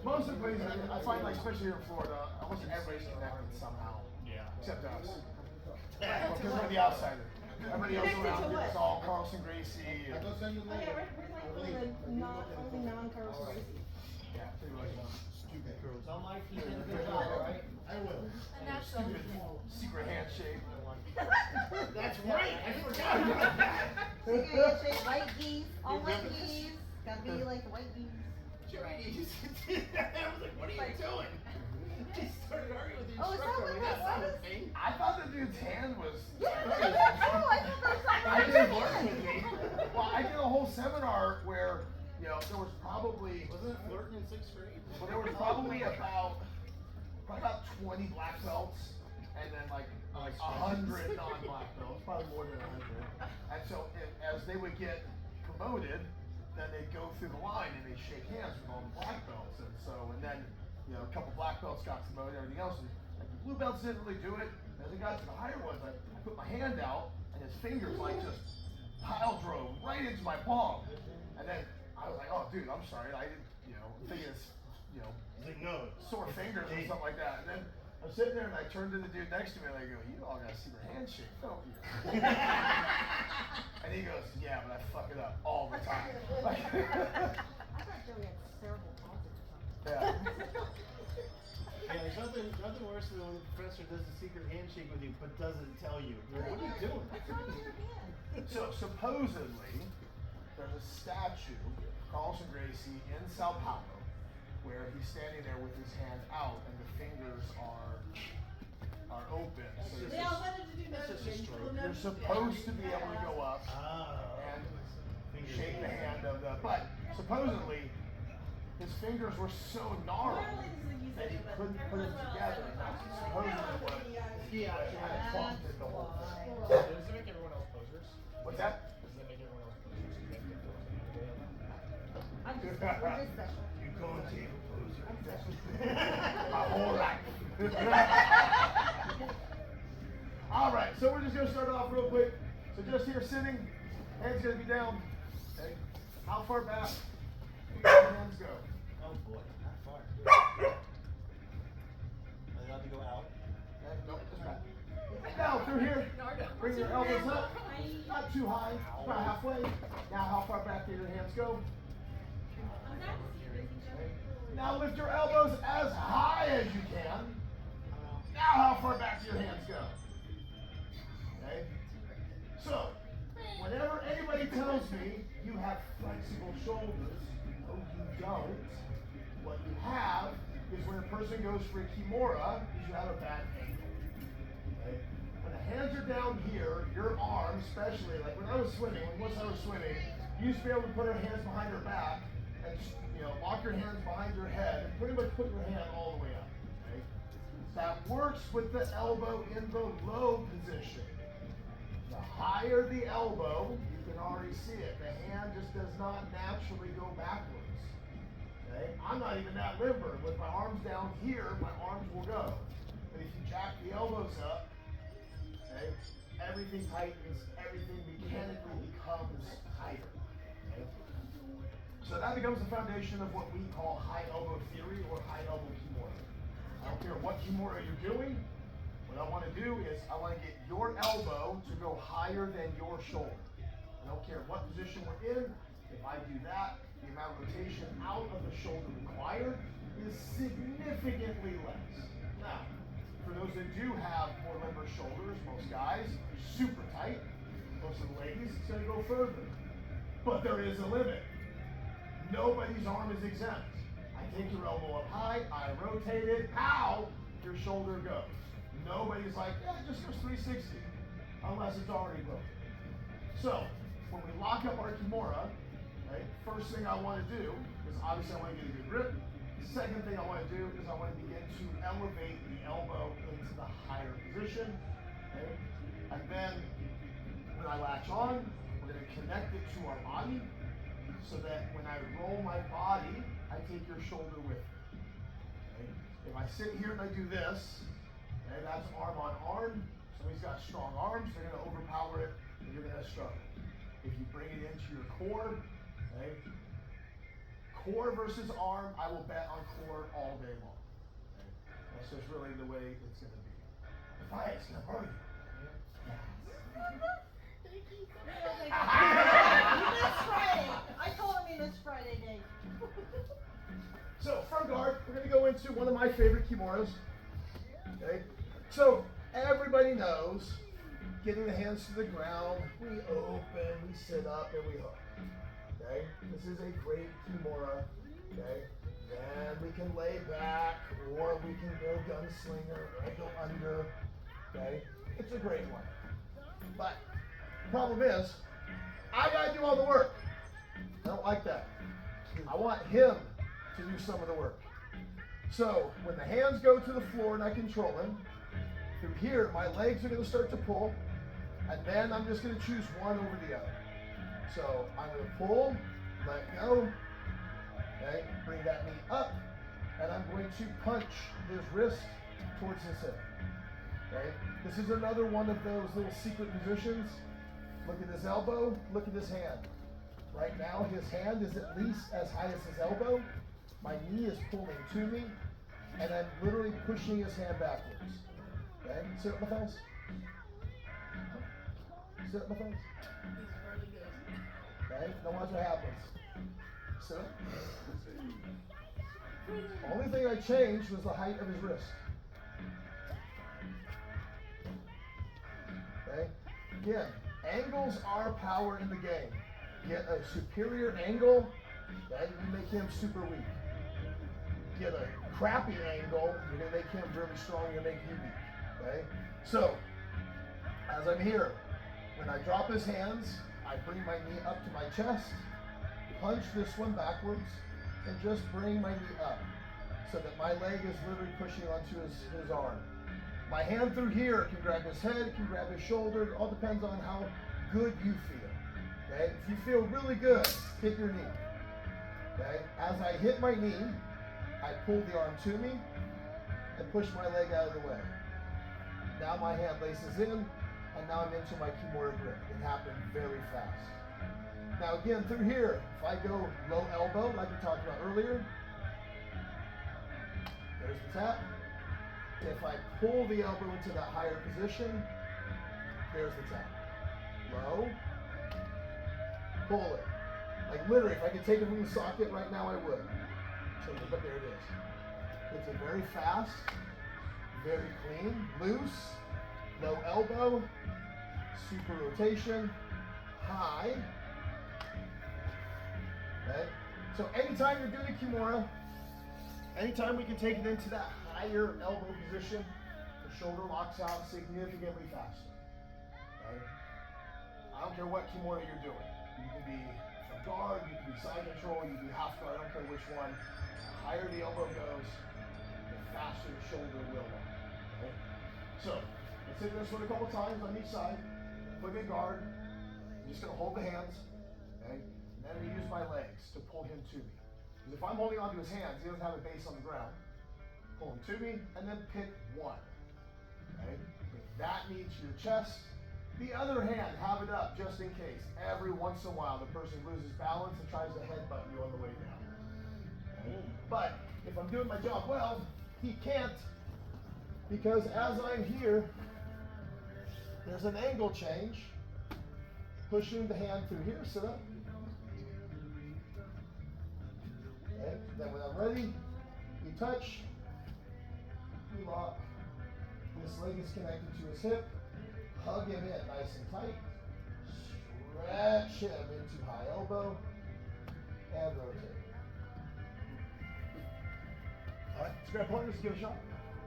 most of the places, I find, like, especially here in Florida, almost everybody's connected somehow. Yeah. Except us. Because we're the outsider. Everybody else around here is all Carlson Gracie. I go send you Oh yeah, we're like the only non-Carlson Gracie. Yeah, pretty much. Stupid girls. Tell Mike he did a good job, alright? I will. And that's so Stupid secret handshake. That's right, I forgot about that. Secret handshake, white geese, all white geese. Gotta be like the white geese. Chinese. I was like, what are you doing? He started arguing with the Oh, is that instructor. what Like, that that's not was? a thing. I thought the dude's hand was. Yeah, I thought that I was did like work with me. Well, I did a whole seminar where, you know, there was probably. Wasn't it flirting in 6th grade? Well, there was probably about 20 black belts, and then like 100 non-black belts, probably more than 100. And so as they would get promoted, then they'd go through the line and they'd shake hands with all the black belts. And so, and then, you know, a couple black belts got promoted, everything else. And like the blue belts didn't really do it. As it got to the higher ones, I put my hand out, and his fingers like just pile drove right into my palm. And then I was like, oh, dude, I'm sorry. I didn't, you know, thinking it's, you know, He's like, no. sore fingers or something like that. And then I'm sitting there and I turned to the dude next to me and I go, you all got a secret handshake, don't you? And he goes, yeah, but I fuck it up all the time. I thought Joey had cerebral palsy or something. Yeah. Yeah, there's nothing worse than when the professor does a secret handshake with you but doesn't tell you. You're like, what are you doing? What's wrong with your hand? So supposedly, there's a statue of Carlson Gracie in Sao Paulo where he's standing there with his hand out and the fingers are open. So They all wanted to do that. That's just a stroke. you're supposed to be able to go up Oh. and shake the hand of the, but supposedly his fingers were so gnarled that he couldn't put it together. And that's supposedly what Yeah. kind of clumped it the whole thing. Does it make everyone else posers? What's that? Does that make everyone else posers? You guys get those in the day on that? We're just special. You can't table poser. I'm special. My whole life. All right, so we're just gonna start off real quick. So just here sitting, hands gonna be down. Okay. How far back do your hands go? Oh boy, not far. Are they allowed to go out? Okay, nope, just back. Now through here, bring your elbows up, not too high, about halfway. Now how far back do your hands go? Okay. Now lift your elbows as high as you can. Now how far back do your hands go? Okay? So, whenever anybody tells me you have flexible shoulders, no you don't. What you have is when a person goes for a kimura, is you have a bad ankle. Okay? When the hands are down here, your arms, especially, like when I was swimming, once I was swimming, you used to be able to put our hands behind our back and, you know, lock your hands behind your head and pretty much put your hand all the way up. Okay? That works with the elbow in the low position. The higher the elbow, you can already see it. The hand just does not naturally go backwards. Okay? I'm not even that limber. With my arms down here, my arms will go. But if you jack the elbows up, okay, everything tightens, everything mechanically becomes tighter. Okay? So that becomes the foundation of what we call high elbow theory or high elbow kimura. I don't care what kimura you're doing. What I want to do is I want to get your elbow to go higher than your shoulder. I don't care what position we're in. If I do that, the amount of rotation out of the shoulder required is significantly less. Now, for those that do have more limber shoulders, most guys, super tight. Most of the ladies, it's going to go further. But there is a limit. Nobody's arm is exempt. I take your elbow up high, I rotate it, how your shoulder goes. Nobody's like, yeah, it just goes 360, unless it's already broken. So, when we lock up our kimura, okay, first thing I want to do is obviously I want to get a good grip. The second thing I want to do is I want to begin to elevate the elbow into the higher position. Okay? And then when I latch on, we're going to connect it to our body so that when I roll my body, I take your shoulder with me. Okay? If I sit here and I do this, okay, that's arm on arm. Somebody's got strong arms, they're going to overpower it, and you're going to struggle. If you bring it into your core, okay, Core versus arm, I will bet on core all day long. Okay? That's just really the way it's going to be. Matthias, can I borrow you? You missed Friday. I told him he missed Friday, Dave. So, front guard, we're going to go into one of my favorite kimuras. Okay? So, everybody knows, getting the hands to the ground, we open, we sit up, and we hook. Okay? This is a great kimura. Okay? Then we can lay back, or we can go gunslinger, or go under. Okay? It's a great one. But the problem is, I gotta do all the work. I don't like that. I want him to do some of the work. So when the hands go to the floor and I control him, through here my legs are gonna start to pull, and then I'm just gonna choose one over the other. So I'm gonna pull, let go, okay, bring that knee up, and I'm going to punch his wrist towards his hip. Okay? This is another one of those little secret positions. Look at this elbow, look at this hand. Right now his hand is at least as high as his elbow. My knee is pulling to me, and I'm literally pushing his hand backwards. Okay? Sit up, Matthias. Sit up, Matthias. Okay? Now watch what happens. Sit up. Only thing I changed was the height of his wrist. Okay? Again, angles are power in the game. Get a superior angle, that you make him super weak. Get a crappy angle, you're going to make him really strong, you're going to make you weak. Okay? So, as I'm here, when I drop his hands, I bring my knee up to my chest, punch this one backwards, and just bring my knee up so that my leg is literally pushing onto his arm. My hand through here can grab his head, can grab his shoulder. It all depends on how good you feel. Okay? If you feel really good, hit your knee. Okay? As I hit my knee, I pull the arm to me and push my leg out of the way. Now my hand laces in, and now I'm into my kimura grip. It happened very fast. Now again, through here, if I go low elbow, like we talked about earlier, there's the tap. If I pull the elbow into that higher position, there's the tap. Low, pull it. Like literally, if I could take it from the socket right now, I would. But there it is. It's a very fast, very clean, loose, low elbow, super rotation, high. Okay? So anytime you're doing a kimura, anytime we can take it into that higher elbow position, the shoulder locks out significantly faster. Okay? I don't care what kimura you're doing. You can be from guard, you can be side control, you can be half guard, I don't care which one. The higher the elbow goes, the faster the shoulder will lock. Okay? So, let's hit this one a couple times on each side. Put in guard. I'm just going to hold the hands. Okay? And then I'm going to use my legs to pull him to me. Because if I'm holding onto his hands, he doesn't have a base on the ground. Pull him to me, and then pick one. Okay? Bring that knee to your chest. The other hand, have it up just in case. Every once in a while, the person loses balance and tries to headbutt you on the way down. Okay? But if I'm doing my job well, he can't, because as I'm here, there's an angle change. Pushing the hand through here, sit up. Okay? Then when I'm ready, you touch, you lock. This leg is connected to his hip. Hug him in nice and tight. Stretch him into high elbow. And rotate. All right, let's grab pointers, give it a shot.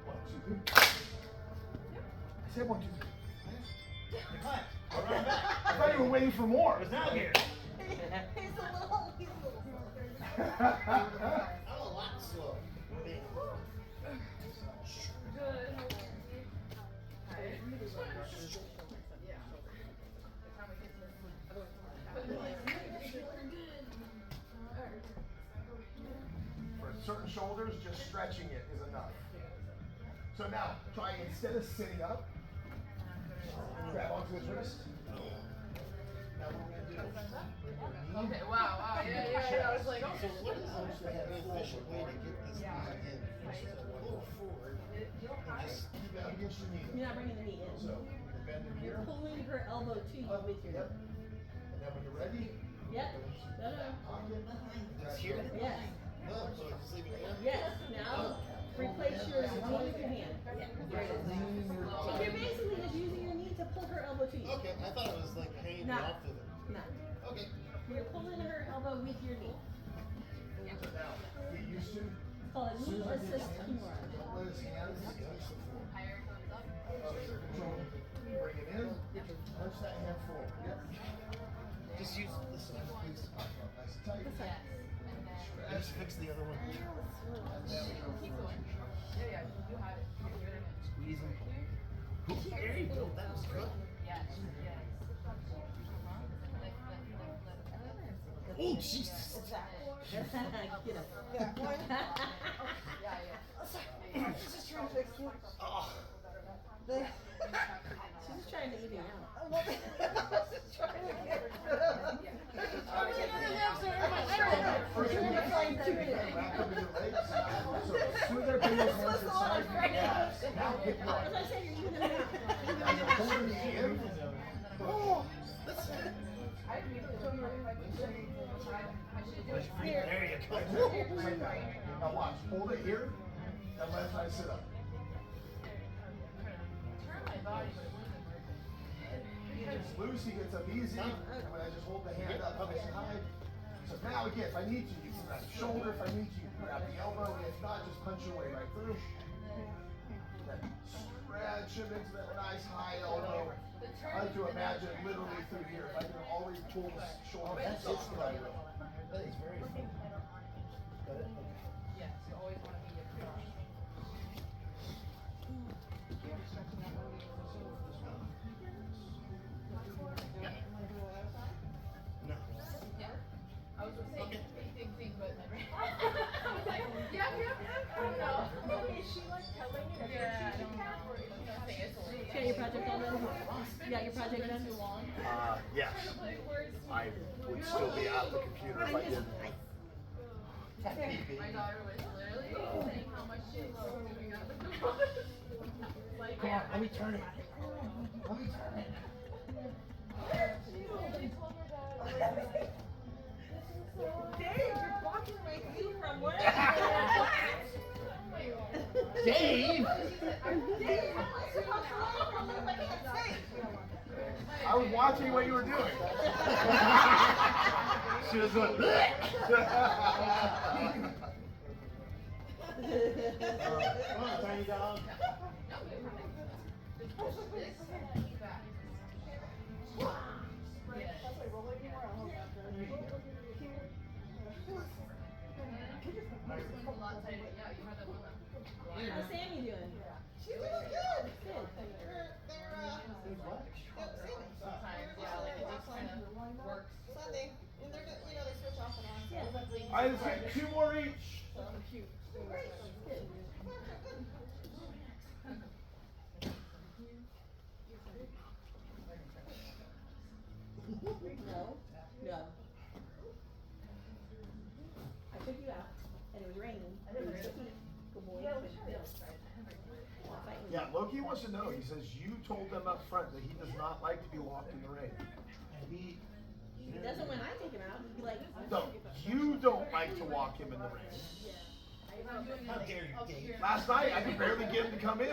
1, 2, 3. I said 1, 2, 3. Cut. I'll run back. I thought you were waiting for more. It's not here. He's a little slow. I'm a lot slow. For certain shoulders, just stretching it is enough. So now, try instead of sitting up, grab onto his wrist. Now what we're going to Okay, wow, yeah. I was like, So okay. what is the efficient way to get this knee in? Pull forward and just Keep it up against your knee. You're not bringing the knee in. So you bend in You're here. pulling her elbow to you with your Yep. And then when you're ready, Yep. No. pocket. Just here? Yes. No, so I just leave it here? Yes. Now replace your knee with your hand. So you're basically just using your knee to pull her elbow to you. Okay, I thought it was like hanging No. off of it. No. Okay. You're pulling her elbow with your knee. Now, get used to. It's called a knee assist kimura. Don't let his hands touch the floor. Higher comes up. Control. Bring it in. Punch that hand forward. Yep. Just use this one, please. Nice and tight. Yes. And then, Just fix the other one. And there we go. keep going. Yeah, you have it. You're good. Squeeze them. There you go. That was good. Yes. Oh, Jesus. Get up. Yeah. Just trying to fix it. Oh. She's just trying to even out. First, you wrap them in your legs. So as soon as they're bring those hands inside, yes. Now get As right. I said, you're even out. Now you're pulling the in. Oh. There you go. Now watch. Hold it here. Now left side sit up. Turn my body, but it wasn't working. He gets loose, he gets up easy, and when I just hold the hand up nice and high. So now again, if I need to, you can grab the shoulder, if I need to, you can grab the elbow, and if not, just punch your way right through. Then stretch him into that nice high elbow. I like to imagine literally through here. If I can always pull the shoulder, That's it's it. I will. That is very fun. Got it? Okay. Yes, you always want to be your No. Yeah. I was gonna say think, but I was like, yeah. I don't know. Is she like telling you that Yeah, I she don't can know. or is she not? You got your project done? You got your project done? Yes. I would still be at the computer if I didn't. My daughter was literally saying how much she loves doing that with the book. Like, Come on, let me turn it. Let me turn it. Dave, you're blocking my view from work. Dave! Dave, how am I supposed to learn from you if I can't see? I was watching what you were doing. She was going, come on, tiny dog. How's Sammy doing? She's doing good. Good. Sometimes, yeah, like it just kind of works. Sunday, and they're good, they switch off and on. Yeah. I just got 2 more each. Good. No. No. I took you out, and it was raining. Good boy. Yeah, Loki wants to know. He says you told them up front that he does not like to be locked in the rain. He doesn't when I take him out. He'd be like, No, you don't like to walk him in the rain. How dare you, Dave? Last night I could barely get him to come in.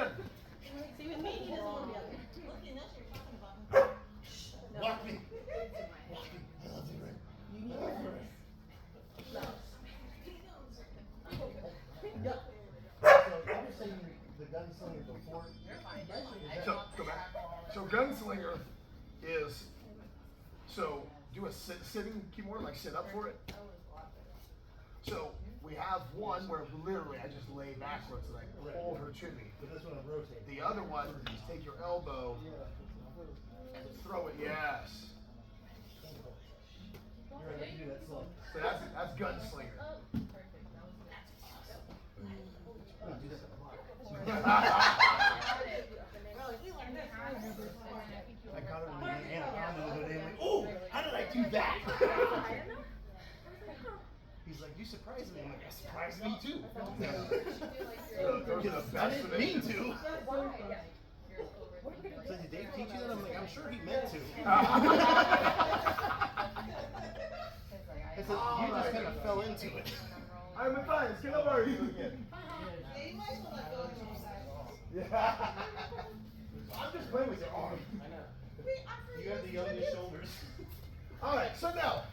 see with me, he doesn't want to be out there. Looking, that's what you're talking about. No. Walk me. Walk me. I love you, right? You need to So, I was saying the gunslinger before. So go back. So gunslinger is do a sitting kimura, like sit up for it. So we have one where literally I just lay backwards and I pull her to me. But this one will rotate. The other one is take your elbow and throw it. Yes. You're right, I can do that slow. So that's gunslinger. Oh, do that a lot. Well, we learned this. I caught her in the anaconda the other day. I'm like, oh, how did I do you surprised me. I'm like, I surprised me too. Those are the I best didn't mean to. Why? So did Dave teach you that? I'm like, I'm sure he meant to. It's like, you just kind of fell into it. I'm fine. Get over you again. Yeah, you might as well let go of him. Yeah. I'm just playing with your arm. I know. Wait, I forgot. You have the youngest shoulders. All right. So now,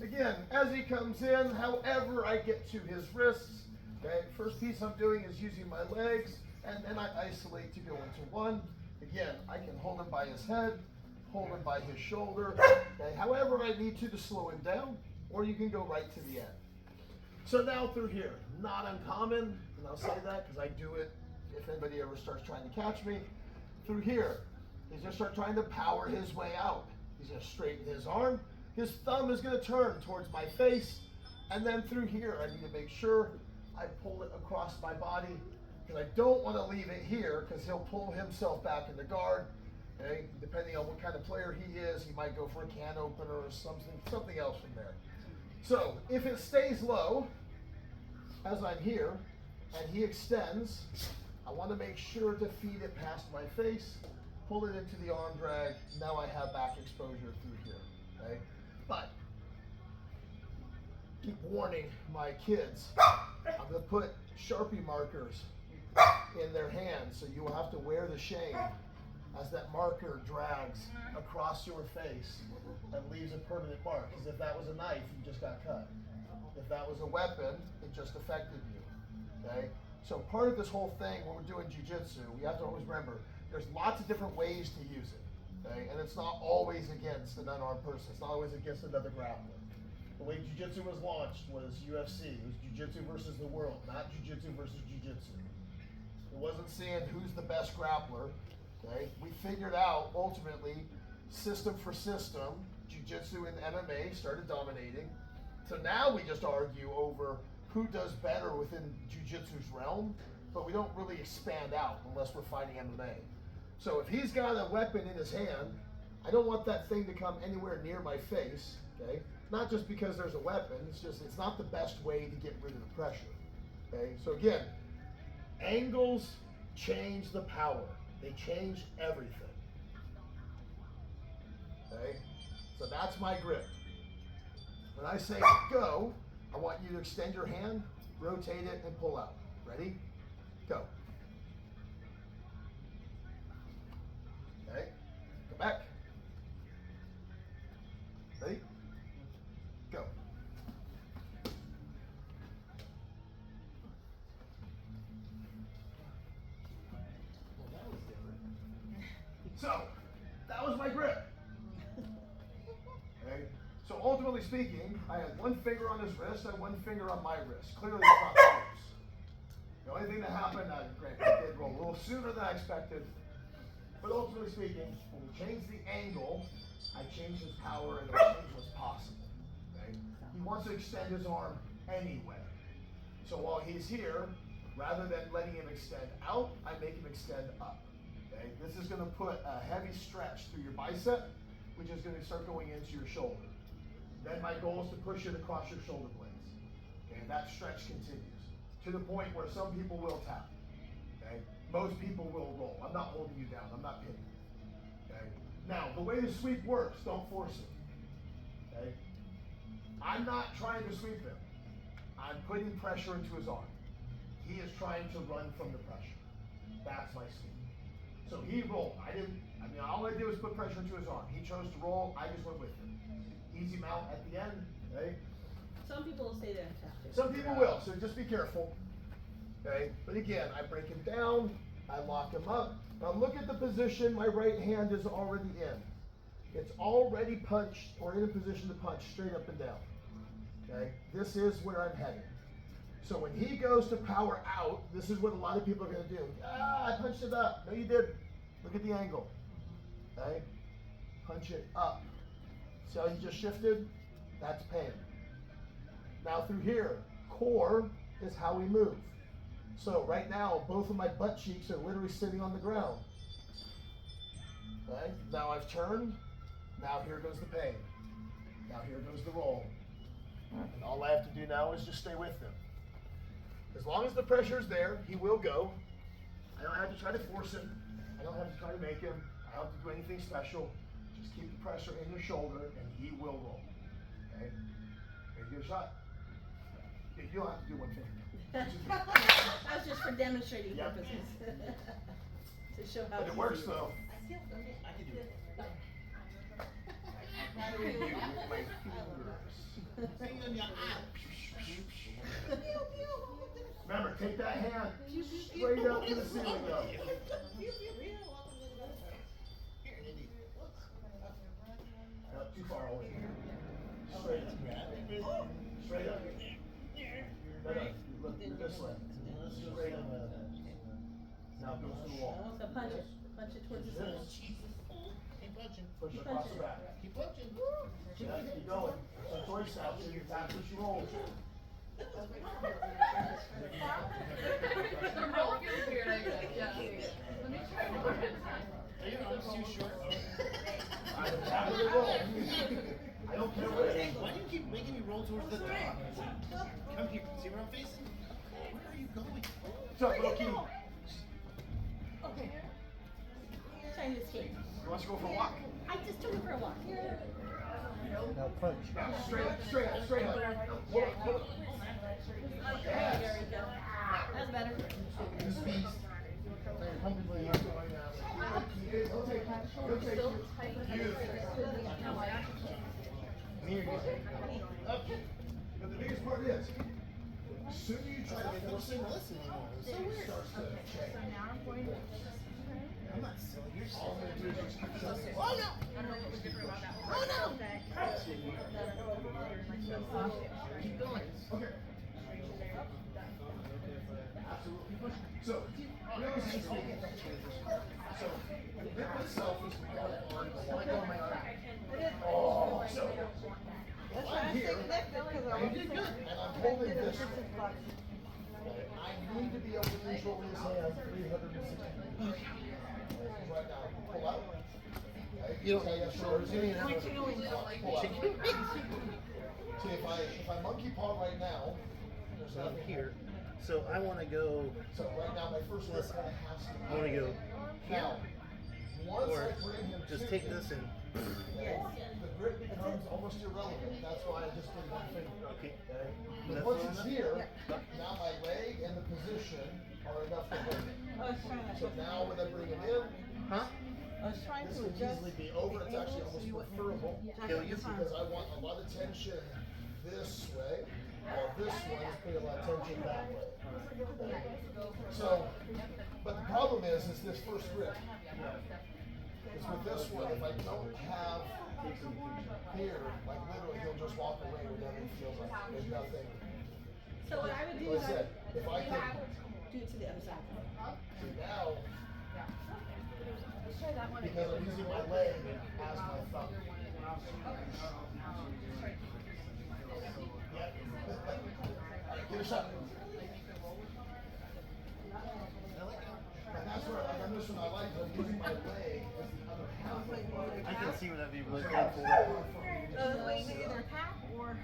again, as he comes in, however I get to his wrists. Okay. First piece I'm doing is using my legs, and then I isolate to go into one. Again, I can hold him by his head, hold him by his shoulder. Okay. However I need to slow him down, or you can go right to the end. So now through here, not uncommon, and I'll say that because I do it if anybody ever starts trying to catch me. Through here, he's gonna start trying to power his way out. He's gonna straighten his arm. His thumb is gonna turn towards my face, and then through here, I need to make sure I pull it across my body, because I don't want to leave it here, because he'll pull himself back into guard. Okay? Depending on what kind of player he is, he might go for a can opener or something else from there. So if it stays low, as I'm here, and he extends, I want to make sure to feed it past my face, pull it into the arm drag. Now I have back exposure through here. Okay? But keep warning my kids, I'm going to put Sharpie markers in their hands, so you will have to wear the shame as that marker drags across your face and leaves a permanent mark. Because if that was a knife, you just got cut. If that was a weapon, it just affected you. Okay? So part of this whole thing when we're doing jiu-jitsu, we have to always remember there's lots of different ways to use it. Okay? And it's not always against an unarmed person. It's not always against another grappler. The way jiu-jitsu was launched was UFC. It was jiu-jitsu versus the world, not jiu-jitsu versus jiu-jitsu. It wasn't seeing who's the best grappler. Okay? We figured out ultimately, system for system, jiu-jitsu and MMA started dominating. So now we just argue over who does better within jiu-jitsu's realm, but we don't really expand out unless we're fighting MMA. So if he's got a weapon in his hand, I don't want that thing to come anywhere near my face. Okay? Not just because there's a weapon, it's just it's not the best way to get rid of the pressure. Okay? So again, angles change the power. They change everything. Okay? So that's my grip. When I say go, I want you to extend your hand, rotate it, and pull out. Ready? Go. Okay? Go back. Ready? Go. Well, that was different. So, that was my grip. Okay? So ultimately speaking, I had one finger on his wrist and one finger on my wrist. Clearly it's not close. The only thing that happened, granted, it did roll a little sooner than I expected, but ultimately speaking, when we changed the angle, I changed his power and the change was possible. Okay? He wants to extend his arm anyway. So while he's here, rather than letting him extend out, I make him extend up. Okay? This is going to put a heavy stretch through your bicep, which is going to start going into your shoulder. Then my goal is to push it across your shoulder blades. Okay? And that stretch continues to the point where some people will tap. Okay? Most people will roll. I'm not holding you down. I'm not pinning you. Okay? Now, the way the sweep works, don't force it. Okay? I'm not trying to sweep him. I'm putting pressure into his arm. He is trying to run from the pressure. That's my sweep. So he rolled. All I did was put pressure into his arm. He chose to roll. I just went with him. Easy mount at the end. Okay? Some people will say that after. Some people will, so just be careful. Okay? But again, I break him down. I lock him up. Now look at the position my right hand is already in. It's already punched or in a position to punch straight up and down. Okay? This is where I'm heading. So when he goes to power out, this is what a lot of people are going to do. I punched it up. No, you didn't. Look at the angle. Okay? Punch it up. See how he just shifted? That's pain. Now through here, core is how we move. So right now, both of my butt cheeks are literally sitting on the ground. Okay? Now I've turned. Now here goes the pain. Now here goes the roll. And all all I have to do now is just stay with him. As long as the pressure's there, he will go. I don't have to try to force him. I don't have to try to make him. I don't have to do anything special. Just keep the pressure in your shoulder and he will roll. Okay? Ready to get a shot? You don't have to do one finger. That was just for demonstrating Yep. purposes. To show how But it easy works is. though. I can do it. How do I do with my fingers? Hang on your eye. Remember, take that hand straight up to the ceiling though. No, too far away. Straight up. Straight up. Straight up. Look this way. Straight up. Now it goes to the wall. So punch it. Punch it towards the ceiling. Keep punching. Push it across the back. Keep punching. Yeah, keep going. So choice out. So you tap what you roll. You're not feeling weird, I guess. Yeah. Let me try one more time. Are your arms too short? I don't tap it roll. I don't care what it is. Why do you keep making me roll towards the dog? Come here. See where I'm facing? Where are you going? What's up, Loki? Okay. Trying to escape. You want to go for a walk? I just took it for a walk. Now punch. Now, straight up, straight up, straight up. Hold up, hold up. Okay, there we go. That's better. This beast. He'll take Still tight. Beautiful. No, I actually. Here you go. Up. But the biggest part is, as soon as you try to force it, it starts to change. So now I'm going to. I'm not silly. You're All I'm silly. gonna do is just keep saying, Oh no! I don't know what was different about that one. Oh no! Keep going. okay. Absolutely push. So, realistically speaking, so the grip itself is we got it on the line on my arm. Oh, so That's if why I'm I here, stay connected, because I and want you to did good, and I'm holding this. I need to be able to control this hand 360 degrees. Right now, pull out. Okay, You don't so need have to shoulders in. Like, Pull out. See, if I monkey paw right now, there's So I'm nothing here. So I want to go. So right now, my first grip kind of has to. I want to go. Now, once Or I bring him just to take you, this in. okay, the grip becomes almost irrelevant. That's why I just did one finger. Okay. Okay? But That's once fine it's enough? here, now my leg and the position are enough to hold it. So now when I bring it in, Huh? I was trying this to can adjust easily be over. It's the actually angle so almost you wouldn't preferable Kill you? because I want a lot of tension this way, while this one is putting a lot of tension that way. Okay? So, but the problem is this first grip. Is with this one, if I don't have here, like literally he'll just walk away whenever he feels like there's nothing. So what I would do Like is I said, if I can do it to the other side. see now, Let's try that one because I'm using my leg as my thumb. Yep. Alright, give it a shot. And that's where, like on this one, I like, I'm using my leg as the other half of my body. I can see where that'd be really painful. way to either tap or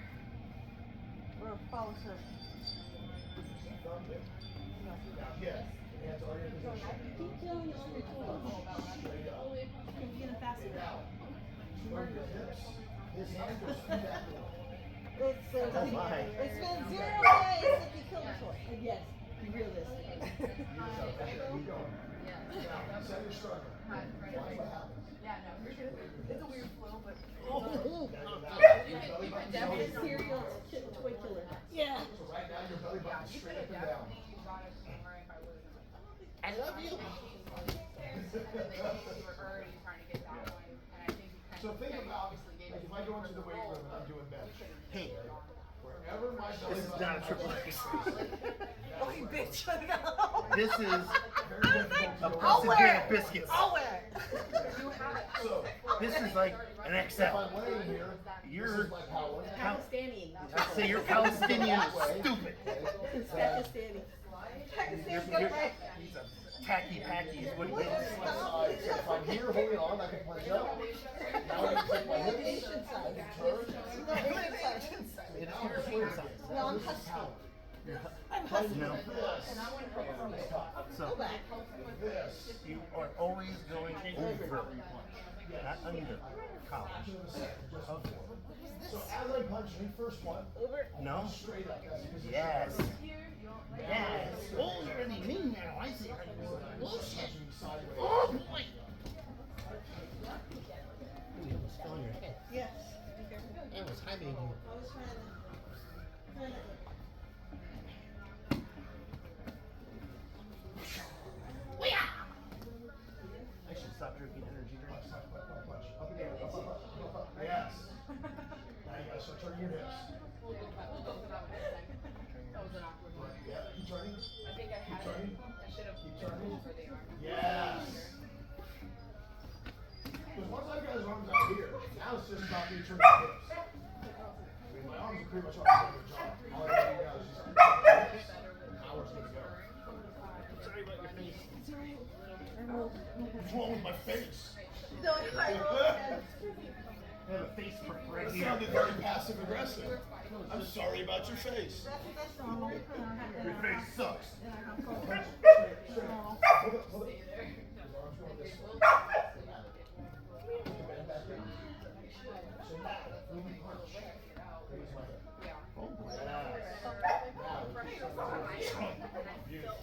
follow through. Yeah, hands are in position. Keep killing it on your toes. Straight up. You can get it faster. Now, turn your hips. His hand goes through that door. Oh my. It's been 0 days since you killed a toy. Yes, be realistic. Keep going. Now, set your struggle. Watch what happens. Yeah, no, you're good. It's a weird flow, but. Now, You your belly can button's definitely going. Serial toy killer. Yeah. So right now, your belly button's You straight could up have and down. definitely got it somewhere if I would have. I love you. And then you were already trying to get that one, and I think you kind So of. think yeah, you about, obviously gave like it if I go into for the weight roll, room and I'm doing bench, Hey, wherever my belly this is button not a triple X. Oh, you bitch. This is very difficult to a go I'll busted wear can it. of biscuits. I'll wear it. You have it. So, This is like an if XL. I'm laying here, this You're, is my power. Pakistani. I say you're Palestinian stupid. It's Pakistani. He's a tacky packy is what he is. My side. So if I'm here holding on, I can punch up. Now I can take my hips, I can turn, It is your No, I'm husky. I'm husky. No. This. And I went from So Go back. This. you are always going over, not under. Collar. So as I punch you, first one, Over. No. straight up. That's the position. Yes. here, Yes. Oh, you're really mean now. I see. Oh shit. Punching sideways. Oh boy. Ooh, you almost fell on your head. Yes. I was hiding you. I was trying to. I should stop drinking energy drinks. Punch, punch, punch, punch. Up and down, up, up, up, up, up. Yes. Now you gotta start turning your hips. we'll go for that one next time. That was an awkward one. Yeah, keep turning. I think I had turning. it. I should have Keep turning. where they are. Yes. Because once I've got his arms out here, now it's just about me turning the hips. I mean, my arms are pretty much already doing the job. All I gotta do now is just turn the hips. Now we're good to go. Sorry about your face. What's wrong with my face? No, I I have a face prick right That here. sounded very passive aggressive. I'm sorry about your face. That's normal. Your face sucks. Hold up, hold up. His arms going this way. Bend back in. So now, when we punch, raise my head. Oh boy. Beautiful.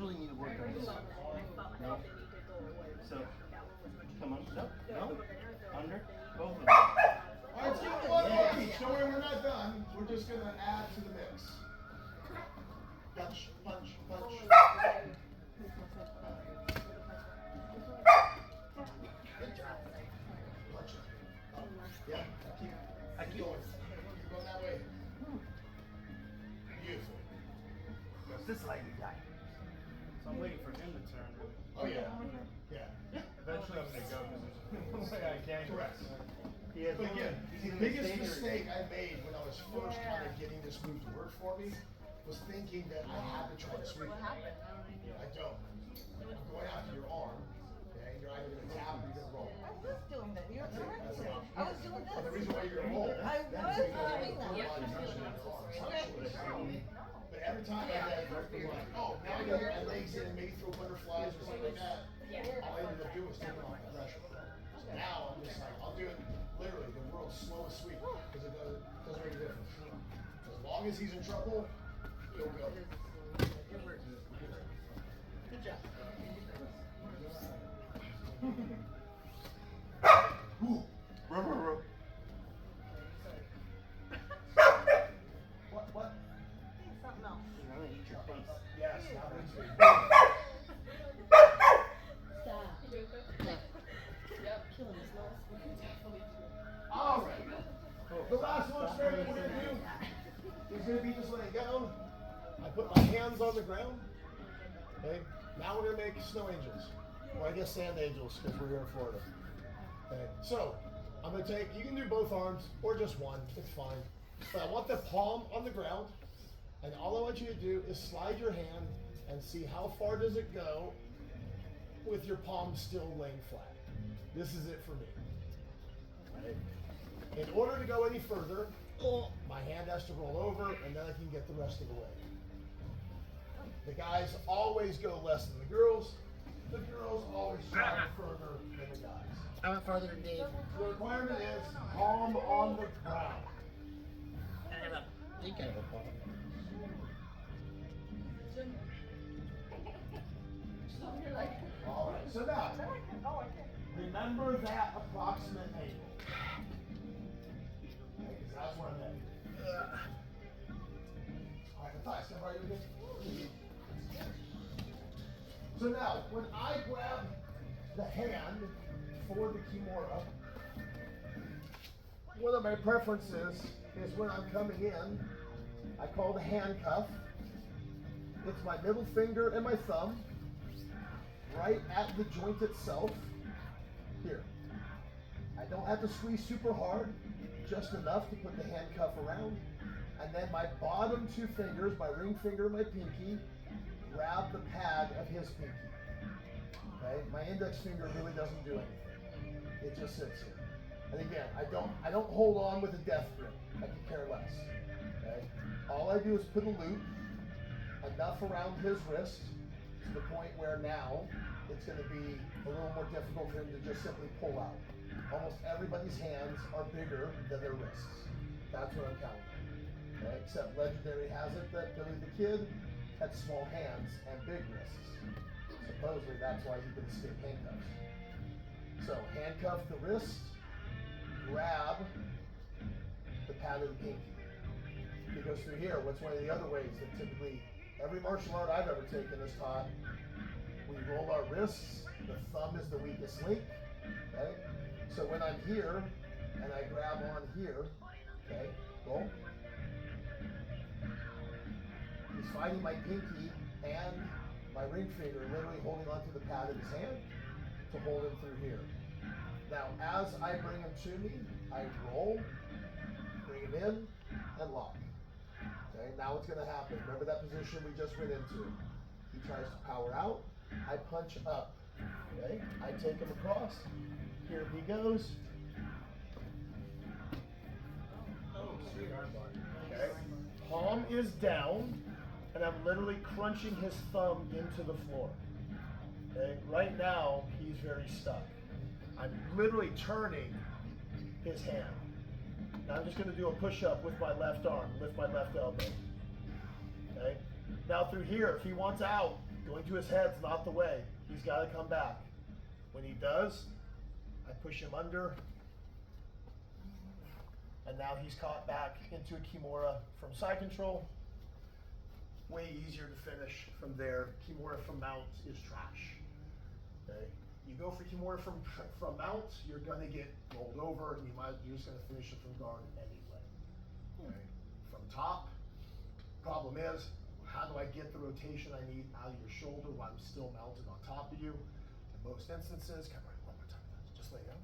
Really need to work on this. No. So, come on. No. No. Under. Both of them. All right, let's give it one more each. Don't worry, we're not done. We're just gonna add to the mix. Punch, punch, punch. Good job. Punch it. Up. Yeah. Keep going. Keep going that way. Beautiful. This is like we die. So I'm waiting for him to turn. Oh yeah. Yeah. Eventually I'm gonna go because there's no way I can. Correct. He has But again, he's the gonna biggest stay here. mistake I made when I was first kind of getting this move to work for me was thinking that I had to try to sweep. What happened? I don't know. I don't. I'm going after your arm, okay? You're either going to tap or you're going to roll. I was doing that. You're correct. That's the option. I was doing And the this. reason why you're going to roll, I then was it's because doing your that. body touching your arm. It's not actually but every time I had like, oh, now I got my legs in and maybe throw butterflies or something like that, all I ended up doing was taking off the pressure. So now I'm just like, I'll do it literally the world's slowest sweep because it doesn't make a difference. As long as he's in trouble, he'll go. Good job. Ooh. What? Something else. I'm gonna eat your face. Yes, now he's Stop. Yep. Killing us, Lois. all right. The last one experiment we're gonna do is gonna be just laying down. I put my hands on the ground. Okay. Now we're gonna make snow angels. Or I guess sand angels because we're here in Florida. Okay. So I'm gonna take. You can do both arms or just one. It's fine. But I want the palm on the ground, and all I want you to do is slide your hand and see how far does it go with your palm still laying flat. This is it for me. Okay. In order to go any further, my hand has to roll over and then I can get the rest of the way. The guys always go less than the girls. The girls always travel further than the guys. I went farther than Dave. The requirement is palm on the ground. You got a palm. All right, so now, remember that approximate angle. Okay, because that's where I'm heading. All right, Matthias, come right here. So now, when I grab the hand for the kimura, one of my preferences is when I'm coming in, I call the handcuff. It's my middle finger and my thumb right at the joint itself. Here. I don't have to squeeze super hard, just enough to put the handcuff around. And then my bottom two fingers, my ring finger and my pinky, grab the pad of his pinky. Okay? My index finger really doesn't do anything. It just sits here. And again, I don't hold on with a death grip. I could care less. Okay? All I do is put a loop enough around his wrist to the point where now it's going to be a little more difficult for him to just simply pull out. Almost everybody's hands are bigger than their wrists. That's what I'm counting on. Okay? Except Legendary has it that Billy the Kid had small hands and big wrists. Supposedly that's why he could escape handcuffs. So handcuff the wrist, grab the pad of the pinky. He goes through here. What's one of the other ways that typically every martial art I've ever taken is taught? We roll our wrists, the thumb is the weakest link, okay? So when I'm here and I grab on here, okay, roll. He's fighting my pinky and my ring finger, literally holding onto the pad of his hand to hold him through here. Now, as I bring him to me, I roll, bring him in, and lock. Okay, now what's going to happen? Remember that position we just went into? He tries to power out. I punch up. Okay, I take him across. Here he goes. Okay, palm is down, and I'm literally crunching his thumb into the floor. Okay, right now he's very stuck. I'm literally turning his hand. Now I'm just going to do a push-up with my left arm, lift my left elbow. Okay? Now through here, if he wants out, going to his head's not the way. He's got to come back. When he does, I push him under, and now he's caught back into a kimura from side control. Way easier to finish from there. Kimura from mount is trash. Okay? You go for kimura from mount, you're gonna get rolled over, and you're just gonna finish it from guard anyway. Okay. From top, problem is, how do I get the rotation I need out of your shoulder while I'm still mounted on top of you? In most instances, come on, one more time, just lay down.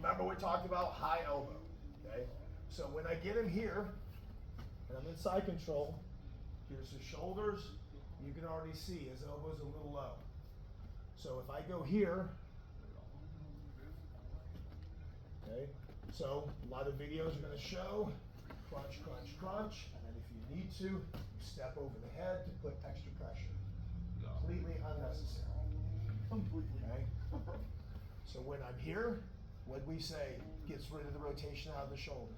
Remember we talked about high elbow, okay? So when I get him here, and I'm in side control, here's his shoulders, you can already see his elbow's a little low. So if I go here, okay, so a lot of videos are going to show crunch, crunch, crunch, and then if you need to, you step over the head to put extra pressure. Completely unnecessary. Completely. Okay? So when I'm here, what we say gets rid of the rotation out of the shoulder.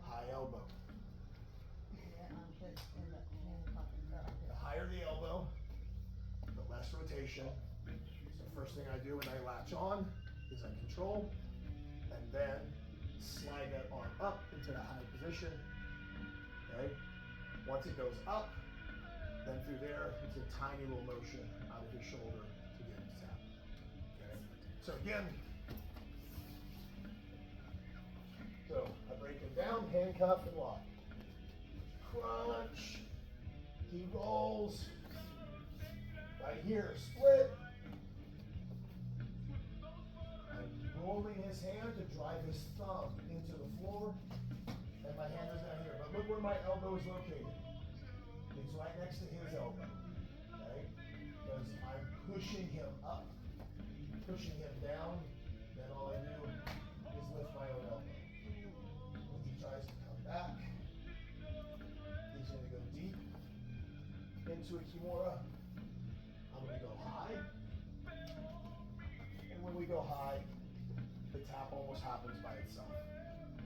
High elbow. The higher the elbow, the less rotation. So the first thing I do when I latch on is I control, and then slide that arm up into the high position. Okay. Once it goes up, then through there, it's a tiny little motion out of his shoulder to get him to tap. Okay. So again, so I break him down, handcuff, and lock. Crunch. He rolls. Right here, split. I'm rolling his hand to drive his thumb into the floor, and my hand is down here. But look where my elbow is located. It's right next to his elbow. Okay? Because I'm pushing him up. Pushing him down, then all I do is lift my own elbow. When he tries to come back, he's going to go deep into a kimura. I'm going to go high. And when we go high, the tap almost happens by itself.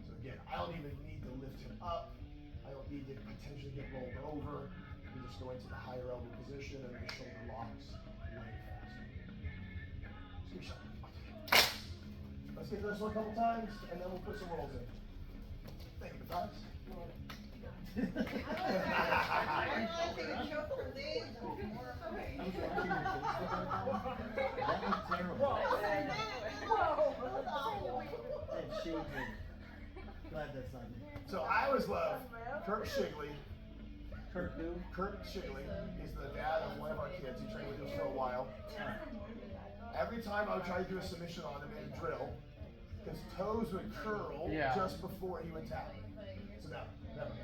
So again, I don't even need to lift him up. I don't need to potentially get rolled over. We just go into the higher elbow position and the shoulder locks way faster. Let's give it a shot. Let's get this one a couple times, and then we'll put some rolls in. Thank you, guys. I take a choke from these. That was terrible. That shades me. Glad that's not me. So I always love Kurt Shigley. Kurt who? Kurt Shigley. He's the dad of one of our kids. He trained with us for a while. Every time I would try to do a submission on him in a drill, his toes would curl just before he would tap. So now,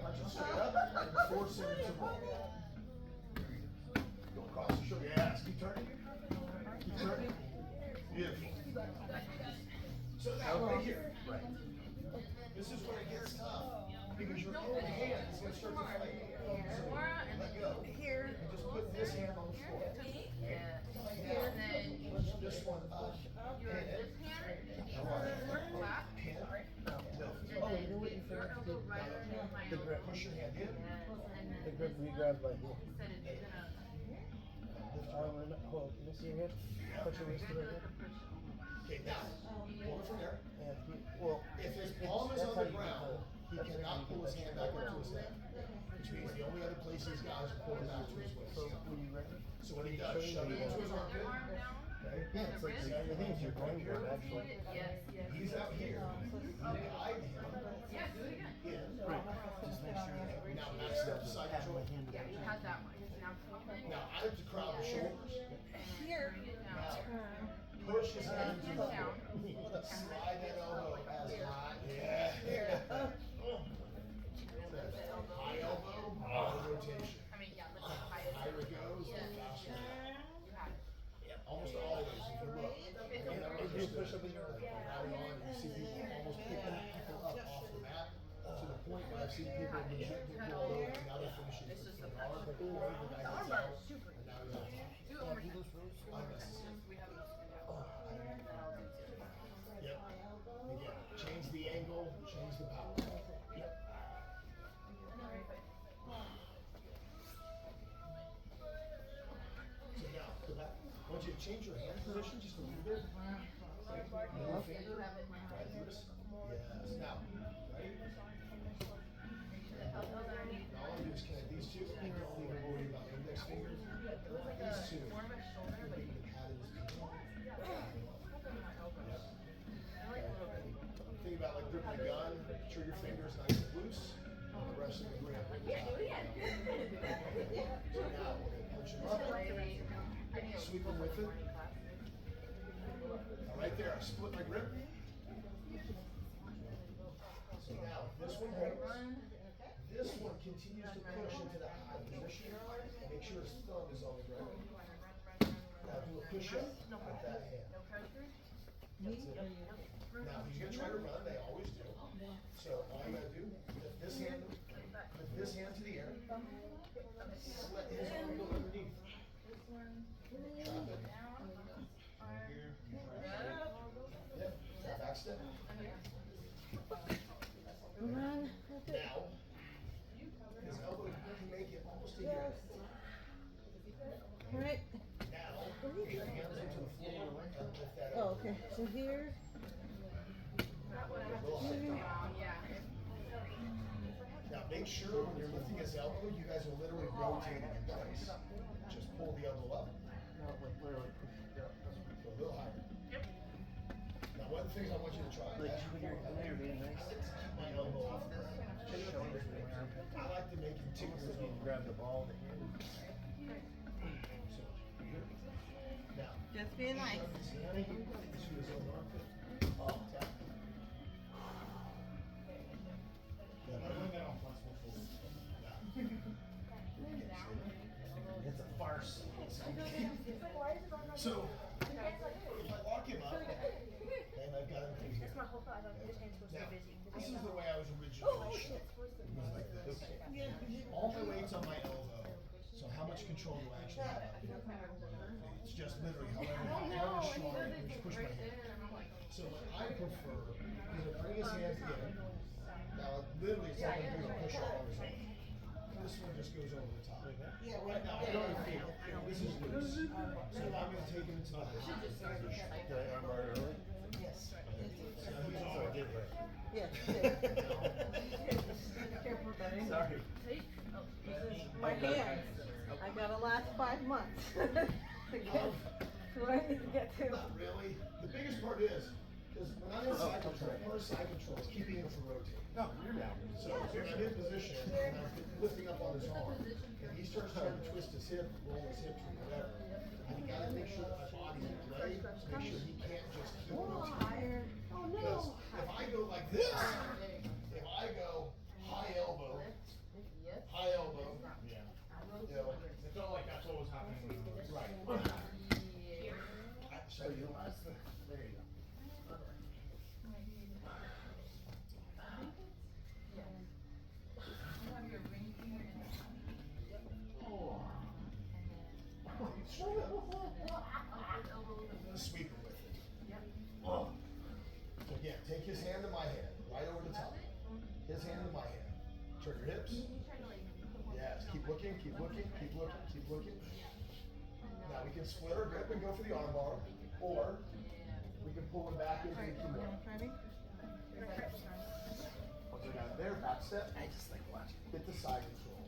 punch him straight up and force him to roll. Go across the shoulder. Yes, keep turning. Keep turning. Beautiful. So now right here. Right. This is where it gets tough. Because because your own hand is going to start to fight. So let go. Here. And just put this hand on the floor. Yeah. Now, And then push this one up. your Pin this it. hand, Now, flat, pin. Now, lift. and then your elbow right underneath my The grip. elbow. Push your hand in. And then The grip we grab by here. he said it's gonna. Hold, can you see your hand? Put your wrist right here. Okay, now, hold it from there. Yeah, well, If his palm is that's on how the you can ground, tell. he That's how cannot you pull can his hand tell. back up to his head. Which means the only other place he's got is pulling back to his waist. So when you ready? So what he does, shove it into his Their armpit. arm down. Okay? Yeah, it's like wrist. your hands, your groin guard actually. Yes, yes. He's out here. You guide him Yeah, do it again. in. Right. Just make sure that Now back step to side have my control. hand Yeah, in you there. had that one. Now pull it. Now I have to crowd the shoulders. Here. Bring it Now down. push his hand into the Down. floor. Slide that elbow as high. Yeah. High elbow, high rotation. I mean, yeah, lift it high. Higher it goes, the faster. You had it. Almost always, if you look. And I You just push up in your rally on, and you see people almost picking people up off the mat to the point where I've seen people legit get rolled over and now they're finishing with an arm, or the guy gets out, and now he's on top. Do it one more time. Unnecessary. We have it. Yep. Again, change the angle, change the power. Yep. So now, go back. I want you to change your hand position just a little bit. Middle finger, right through this. Yes. Now, ready? Now all I do is connect these two and don't even worry about index fingers. These two. More of my shoulder, but you The pad is Yep. like a little bit. Think about like gripping a gun, trigger fingers nice and loose, and the rest of the grip. So now, punch him up, sweep him with it. Now right there, I split my grip. So now, this one holds. This one continues to push into that high position. Make sure his thumb is on the ground. Now do a push up with that hand. That's it. Now he's gonna try to run, they always do. So all you gotta do, lift this hand to the air. Let his arm go underneath. Drop it. Yep, back step. Run. Now, his elbow can make it almost to here. All right. Now, get your hands into the floor and lift that Oh, up. okay. So here. Now make sure when you're lifting his elbow, you guys are literally rotating in place. Just pull the elbow up, No, like literally push it up. go a little higher. Now one of the things I want you to try, Like as you when go you're up, being I nice. like to keep my elbow off the ground. Just shoulders from your armpit. I like to make it tick Almost your like you grab the ball in the hand. So, here. Now, Just being nice. shove his hand into his own armpit. Oh, tap. It's a farce. So, if I lock him up, and I've got him through here. My whole thought, his hand's supposed to Now, be busy. this is the way I was originally shot. It was like this. All my weight's on my elbow. So how much control do I actually have out here? It's just literally however strong I can push my hand. So what I prefer is to bring his hands together. Now literally it's like I'm doing a push up on his own. This one just goes over the top. Yeah, Right now, I don't feel it. This is loose. So I'm gonna take him into the high position. Did I arm bar early? Yes. So he's So all I did right. Yeah. Careful, buddy. Sorry. My hands. I gotta last 5 months to get to where I need to get to. Not really. The biggest part is, because when I'm in side control, part of side control is keeping him from rotating. No, you're down. So when I'm in position and I'm lifting up on his arm, and he starts trying to twist his hip, roll his hips, or whatever, I gotta make sure that my body's in play to make sure he can't just keep rotating. Higher. Oh Because no. if I go like this, if I go high elbow, Yeah. you know, It felt like that's what was happening when I was. right. So you lost the, there you go. hand to my hand. Turn your hips. Yes, keep looking, keep looking, keep looking, keep looking. Now we can split our grip and go for the arm bar, or we can pull them back into the kimura. Once we're down there, back step. I just like watching. Hit the side control.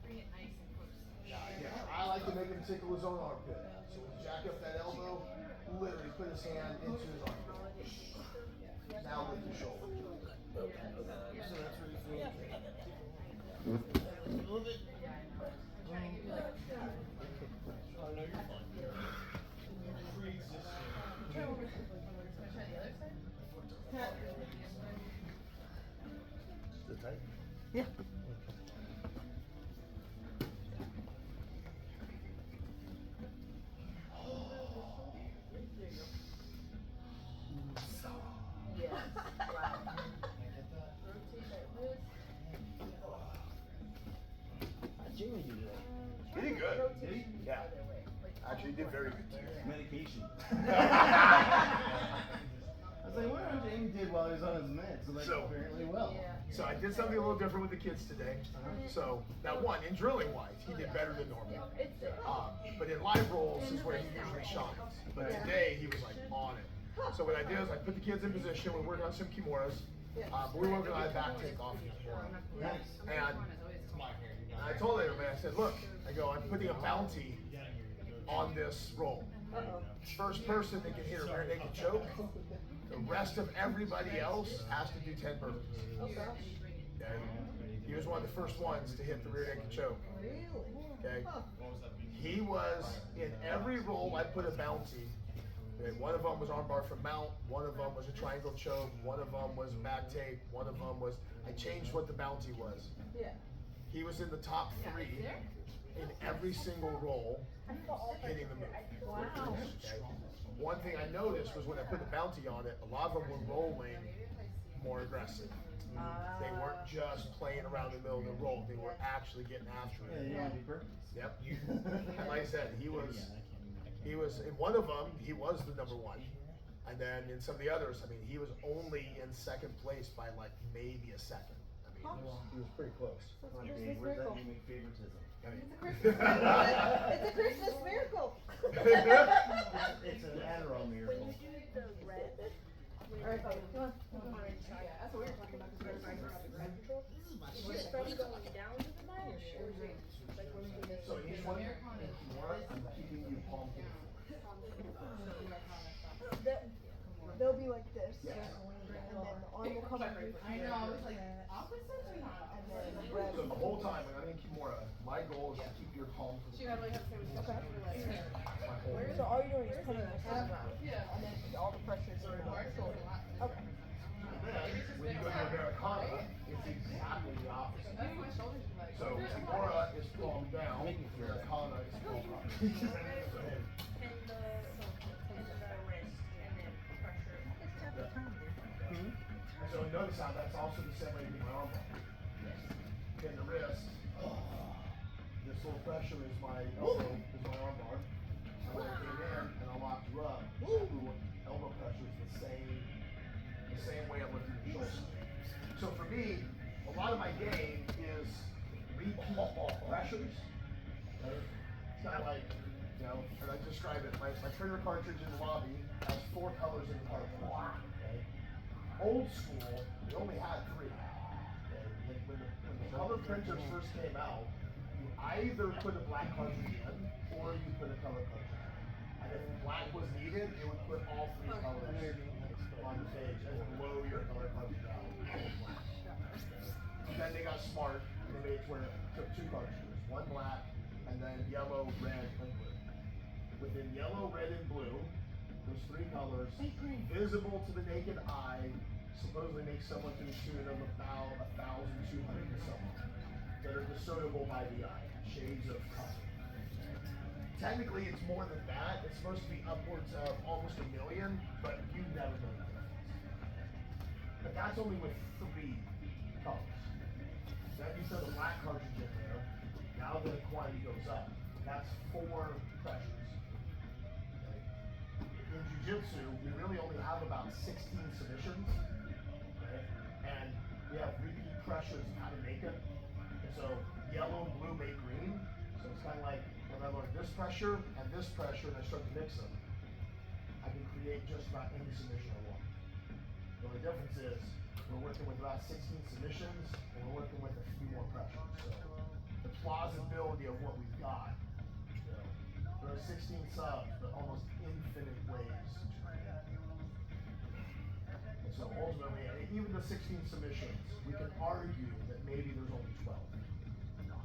Bring it nice and close. Now again, I like to make him tickle his own armpit. So when you jack up that elbow, literally put his hand into his armpit. Now lift your shoulder. So that's where you feel. Move it. Try to give you like Oh no, you're fine. Pre-existing. try the other side? Is it tight? Yeah. Yes. Wow. Rotate that wrist. Jamie did that. He did good. Did he? Yeah. Other way. Like, Actually, he did very good too. Medication. I was like, what Jamie did while he was on his meds? So, like, So- apparently well. yeah. So I did something a little different with the kids today. So that one, in drilling wise, he did better than normal. It's there. But in live rolls is where he usually shines. But today he was like on it. So what I did is I put the kids in position. We worked on some kimuras. But we weren't going to back take off the kimura. Nice. And I told him, man, I said, look, I go, I'm putting a bounty on this roll. First person that can hit a rear naked choke, the rest of everybody else has to do 10 burpees. Okay? He was one of the first ones to hit the rear naked choke. Okay? He was in every roll I put a bounty. Okay? One of them was armbar from mount, one of them was a triangle choke, one of them was back tape, one of them was, I changed what the bounty was. Yeah. He was in the top 3 in every single roll hitting the move. Wow. Okay? One thing I noticed was when I put the bounty on it, a lot of them were rolling more aggressive. They weren't just playing around in the middle of the roll, they were actually getting after Yeah, it. you want to be perfect. Yep. And like I said, he was in one of them, he was the number 1. And then in some of the others, I mean, he was only in second place by like maybe a second. I mean, he was pretty close. Come on, babe, where's that you make favoritism? I mean, It's a Christmas miracle. It's an Adderall miracle. Alright, Bobby, come on. That's what we were talking about. So each one, I'm keeping you palm to the floor. They'll be like this. Yes. And then the arm will come under I know, I was like, opposites or not? and then red. So the whole time when I'm in kimura, my goal is to keep your palm to the She floor. got like have My whole So all you're doing is putting the hand around. Yeah. And then all the pressure is on Our the shoulder. Okay. Then, when you go to Americana, it's exactly the opposite. That's my shoulders are like. So kimura is palm down, Americana is palm up. So notice how that's also the same way you do my arm bar. In the wrist, this little pressure is my elbow, is my arm bar. And when I came in and I locked you up, elbow pressure is the same way I'm lifting your shoulder. So for me, a lot of my game is repeat pressures. Right? It's kind of like, you know, and I describe it, my printer cartridge in the lobby has 4 colors in the cartridge. Okay? Old school, we only had 3. Okay? When the color printers first came out, you either put a black cartridge in or you put a color cartridge in. And if black was needed, it would put all 3 colors on the page and blow your color cartridge out. Then they got smart and they made it where it took 2 cartridges, one black and then yellow, red, and blue. Within yellow, red, and blue, those 3 colors, visible to the naked eye, supposedly make someone to the tune of about 1,200 and something that are discernible by the eye, shades of color. Technically, it's more than that. It's supposed to be upwards of almost 1 million, but you never know the difference. But that's only with 3 colors. Then you throw the black cartridge in there. Now the quantity goes up. That's 4 pressures. Okay. In jiu-jitsu, we really only have about 16 submissions. Okay. And we have repeat pressures of how to make it. And so yellow and blue make green. So it's kind of like when I learn this pressure and I start to mix them, I can create just about any submission I want. The only difference is we're working with about 16 submissions and we're working with a few more pressures. So the plausibility of what we've got, you know, there are 16 subs, but almost infinite ways to create. And so ultimately, even the 16 submissions, we can argue that maybe there's only 12.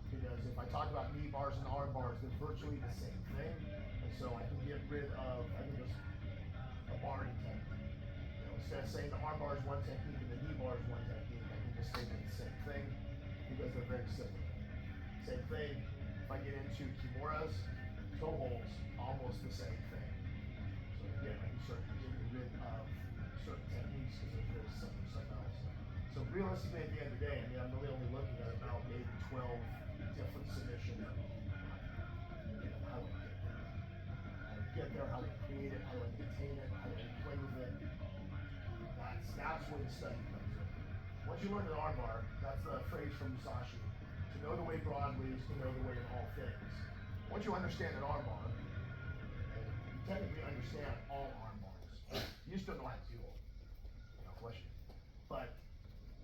Because if I talk about knee bars and arm bars, they're virtually the same thing. And so I can get rid of, I can just, a barring technique. You know, instead of saying the arm bar is one technique and the knee bar is one technique, I can just say they're the same thing because they're very similar. Same thing, if I get into kimuras, toe holds, almost the same thing. So again, I can start getting rid of certain techniques because they're very similar to something else. So realistically, at the end of the day, I mean, I'm really only looking at about maybe 12 different submissions. How do I get there? How do I create it? How do I maintain it? How do I play with it? That's where the study comes in. Once you learn an arm bar, that's the phrase from Musashi. To know the way broadly is to know the way in all things. Once you understand an arm bar, you technically understand all arm bars. You just don't know how to do them. You know, question. But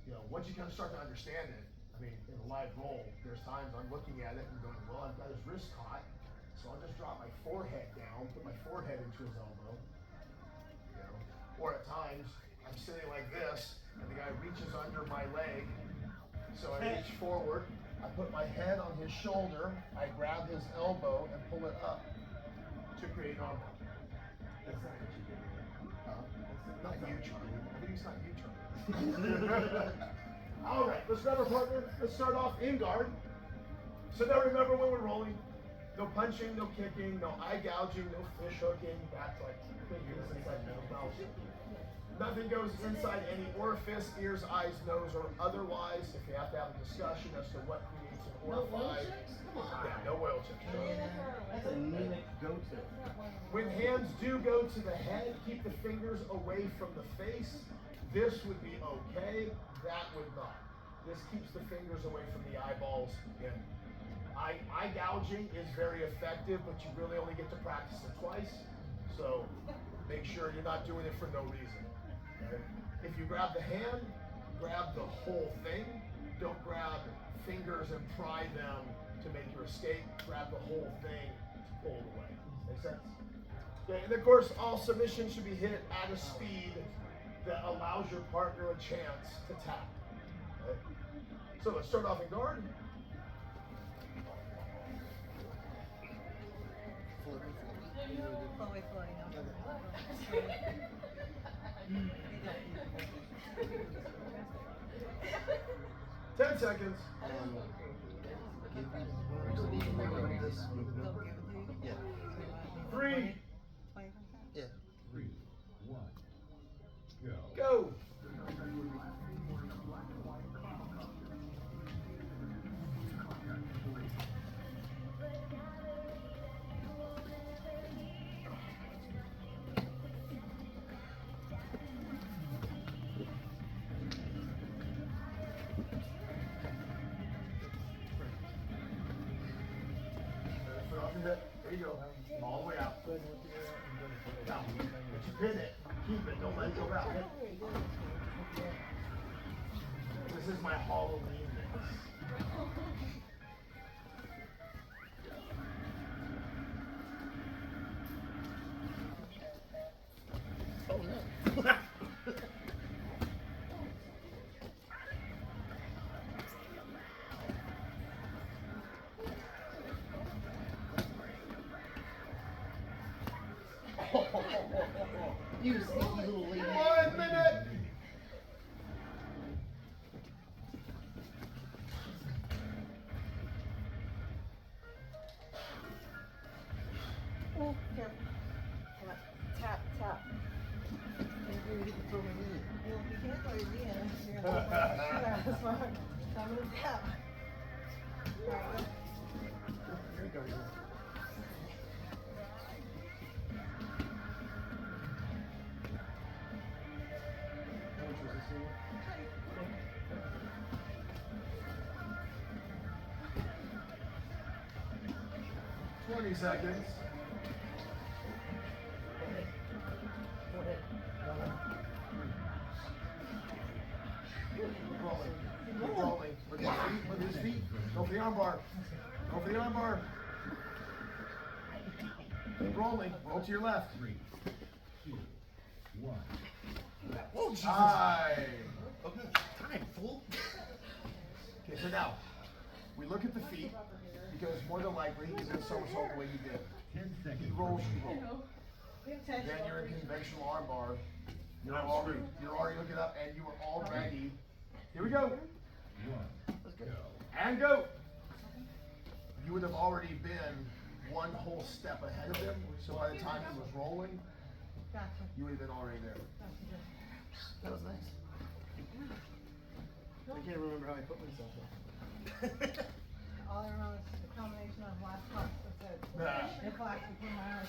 you know, once you kind of start to understand it, I mean, in a live roll, there's times I'm looking at it and going, well, I've got his wrist caught, so I'll just drop my forehead down, put my forehead into his elbow. You know, or at times I'm sitting like this, and the guy reaches under my leg, so I reach forward. I put my head on his shoulder, I grab his elbow and pull it up to create an arm bar. That's not what you did. Not you, Charlie. I think it's not you, Charlie. All right, let's grab our partner. Let's start off in guard. So now remember when we're rolling, no punching, no kicking, no eye gouging, no fish hooking, back to like fingers inside the mouth. Nothing goes inside any orifice, ears, eyes, nose, or otherwise. If you have to have a discussion as to what creates an orifice. Yeah, no oil chips. That's anemic go-to. When hands do go to the head, keep the fingers away from the face. This would be okay, that would not. This keeps the fingers away from the eyeballs. Again, eye gouging is very effective, but you really only get to practice it twice. So make sure you're not doing it for no reason. Okay? If you grab the hand, grab the whole thing. Don't grab fingers and pry them to make your escape. Grab the whole thing to pull it away. Make sense? Okay, and of course, all submissions should be hit at a speed that allows your partner a chance to tap. Okay? So let's start off in guard. Floaty, 10 seconds. Yeah. 3, Yeah. 3, 1, go. go. There you go. All the way out. Now, but you pin it. Keep it. Don't let it go out. This is my Halloween mix. Oh no. You sneaky little lady. 1 minute. Oh, here. Tap, tap. You're gonna get the throw my knee. Well, if you can't throw your knee in, you're gonna have to that's fine. So I'm gonna tap. Alright, Here you go. How much was this in? 30 seconds. Keep rolling. Keep rolling. Look at his feet. Look at his feet. Go for the arm bar. Go for the arm bar. Keep rolling. Roll to your left. 3, 2, 1. Oh, Jesus. Time. Okay. Time, fool. Okay, so now, we look at the feet, because more than likely, he's going to somersault the way you did. 10 He seconds. rolls, you remaining. roll. Then you're in conventional arm bar. You're already looking up, and you are already. Here we go. 1. Go. And go. You would have already been one whole step ahead of him, so by the time he was rolling, Gotcha. you would have been already there. That was nice. I can't remember how I put myself there. All I remember is the combination of last part that said, Nah. the class between my eyes.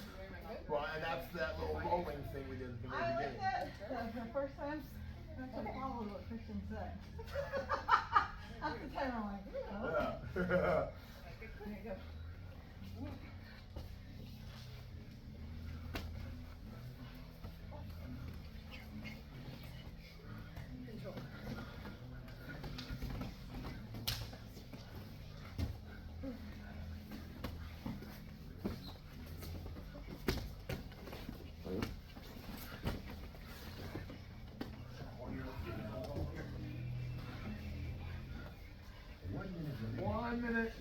Well, and that's that little rolling thing we did at the very I beginning. like that. The first time, I actually followed what Christian said. At the time, I'm like, oh. Yeah. There you go. One minute.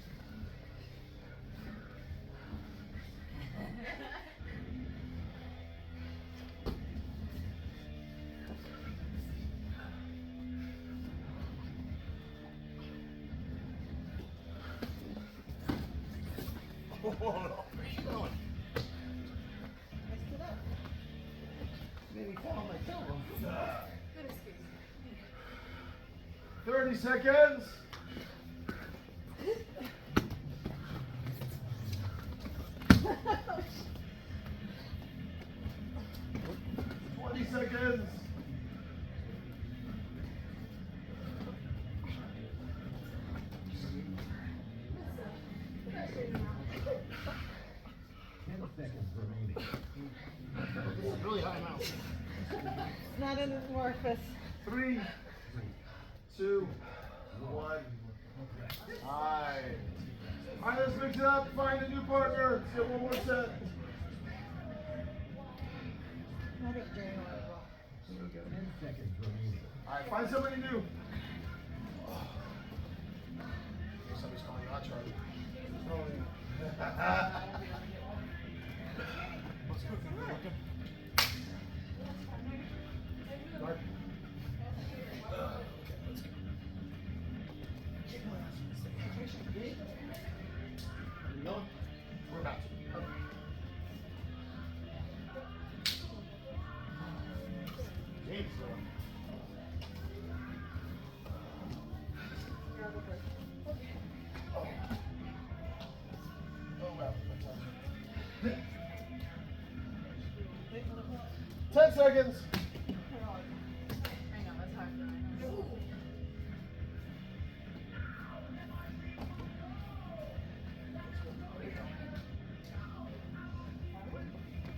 Mixed it up. Maybe fall on my toe. Good excuse. 30 seconds. Seconds. This is really high mountain. It's not in his orifice. 3, 2, 1. Alright. Alright, let's mix it up. Find a new partner. Let's get one more set. I think Jerry will as well. 10 seconds remaining. Alright, find somebody new. Somebody's calling you out, Charlie. What's cooking? Mark. No. We're about to. James, oh, well. 10 seconds. I know, that's hard for me.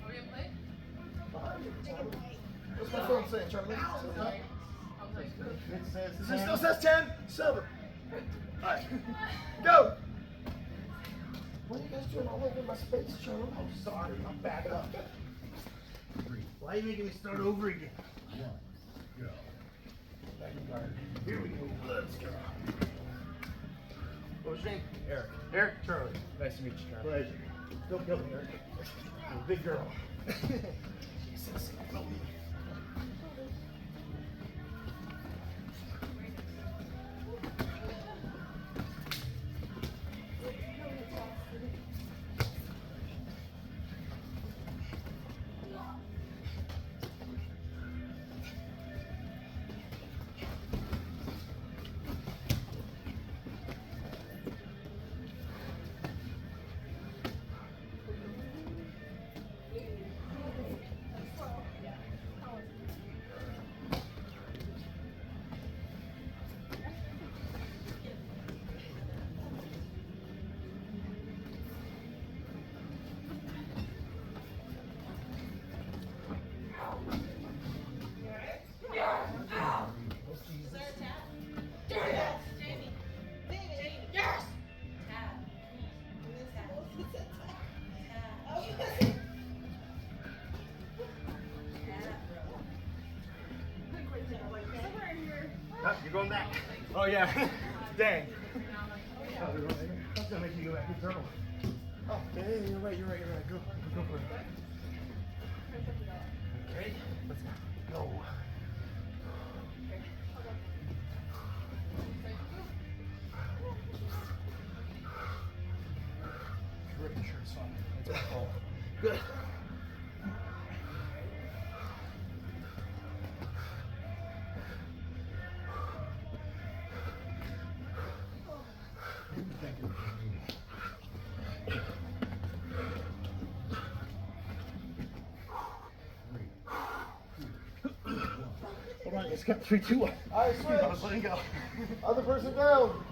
Are we in play? What's my phone saying, Charlie? Sorry. I was like, It says It still says 10? 7. Alright. Go! What are you guys doing all over my space, Charlie? I'm sorry. I'm back up. 3, Why are you making me start over again? 1. Go. Here we go. Let's go. What was your name? Eric. Eric? Charlie. Nice to meet you, Charlie. Pleasure. Don't kill me, Eric. You're a big girl. Jesus. Oh yeah. Dang. That's gonna make you go back in trouble. Oh, yeah, you're right. Go for it. Okay, let's go. Rip the shirt's fine. That's my fault. Good. Hold on, it's got 3, 2, 1. All right, I was switch. letting go. Other person down.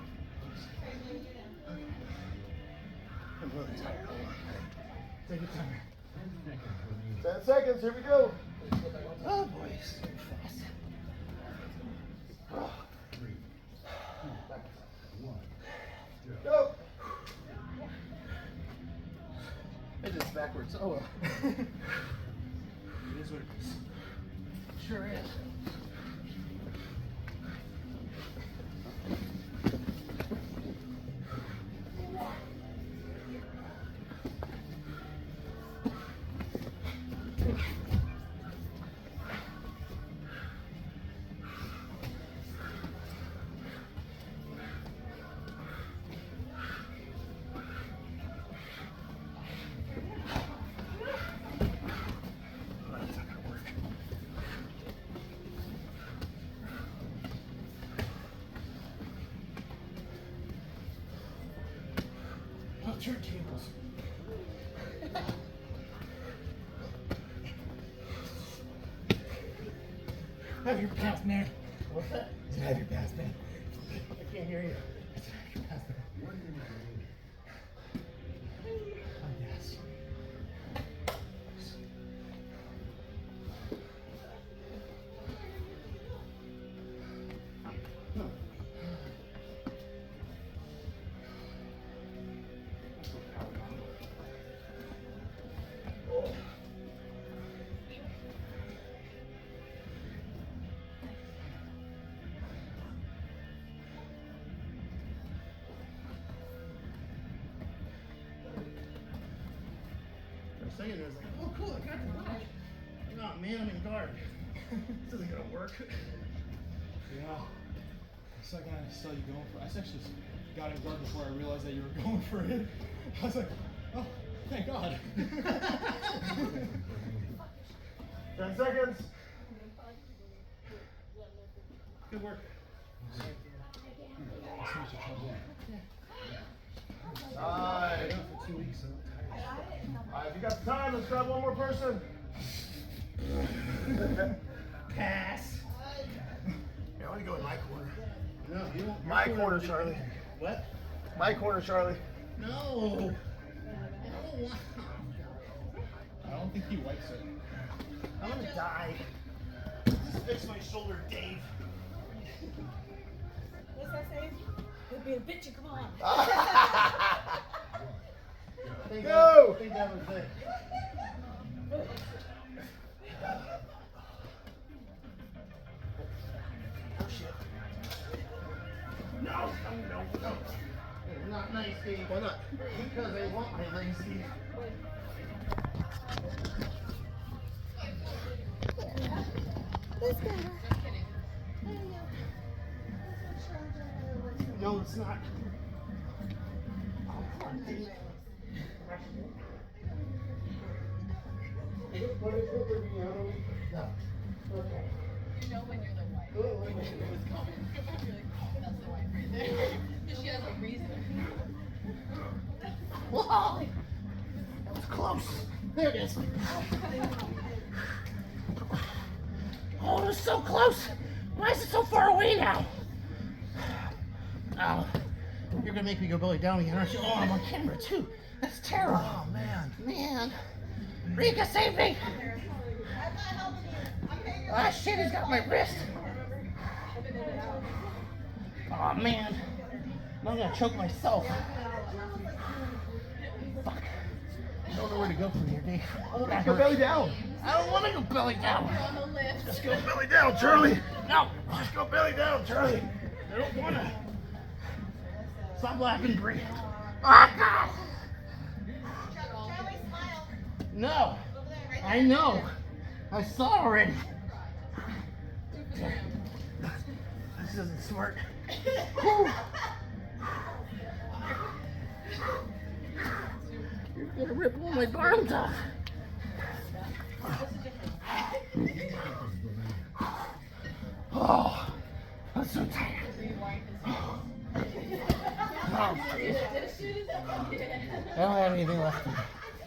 I'm really tired. Hold on. Take your time. 10 seconds. Here we go. Oh boy, it's so fast. 3, 2, 1. Go. I did this backwards. Oh well. It is what it is. Sure is. That's not gonna work. Oh, turntables. Have your pass, man. What's that? I said, have your pass, man. I can't hear you. I said, have your pass, man. 1 minute remaining. Oh, yes. For a second, I was like, oh, cool, I got the watch. Oh, man, I'm in guard. This isn't gonna work. Yeah. The second I saw you going for it, I actually got in guard before I realized that you were going for it. I was like, oh, thank God. 10 seconds. Good work. Nice. For 2 weeks, so I'm tired. All right, if you got the time, let's grab one more person. Pass. Yeah, I want to go in my corner. No, you don't. My corner, Charlie. What? My corner, Charlie. No. I don't think he likes it. I'm gonna die. Just fix my shoulder, Dave. What's that say? Quit being a bitch and come on. Go! I think that was it. Oh shit. No. It's not nice, Steve. Why not? Because I want my legs, Steve. That's better. No, it's not. Oh, come on, Steve. No. Okay. You know when you're the wife. When it was coming. You're like, that's the wife right there. Because she has a reason. Whoa! That was close. There it is. Oh, it was so close. Why is it so far away now? Oh, you're gonna make me go belly down again, aren't you? Oh, I'm on camera too. That's terrible. Oh, man. Man. Rika, save me! Ah, shit, he's got my wrist. Oh, man. I'm gonna choke myself. Fuck. I don't know where to go from here, Dave. Oh, that Go hurts. belly down. I don't want to go belly down. On the lift. Just go belly down, Charlie. No. Just go belly down, Charlie. I don't wanna. Stop laughing, Bree. Ah, Charlie, smile. no, I know. I saw already. This isn't smart. Whew. You're gonna rip all my arms off. Oh, I'm so tired. Oh, I don't have anything left.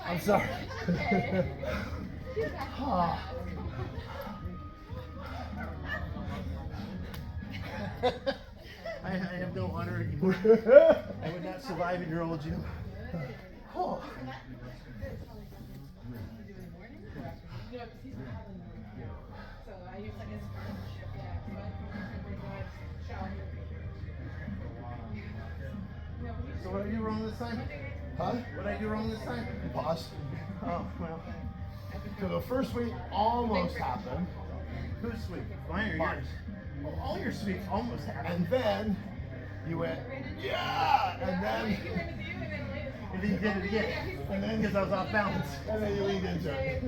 I'm sorry. Oh. I have no honor anymore. I would not survive in your old gym. Oh. So what did I do wrong this time? Huh? What did I do wrong this time? Pause. Oh, well. So the first week almost happened. Whose sweep? Mine or yours? Well, all your sweeps almost happened. And then you went, yeah! And then you did it again. And then because I was off balance. And then you leaned into it.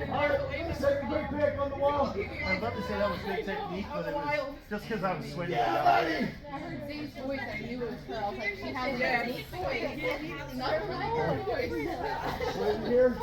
Alright, let's take a quick pick on the wall. I was about to say that was good technique, but it was just because I was sweating. Yeah, buddy! I heard Zane's voice, I knew it was her. I was like, she has a deep voice. Not a really good voice. Wait here.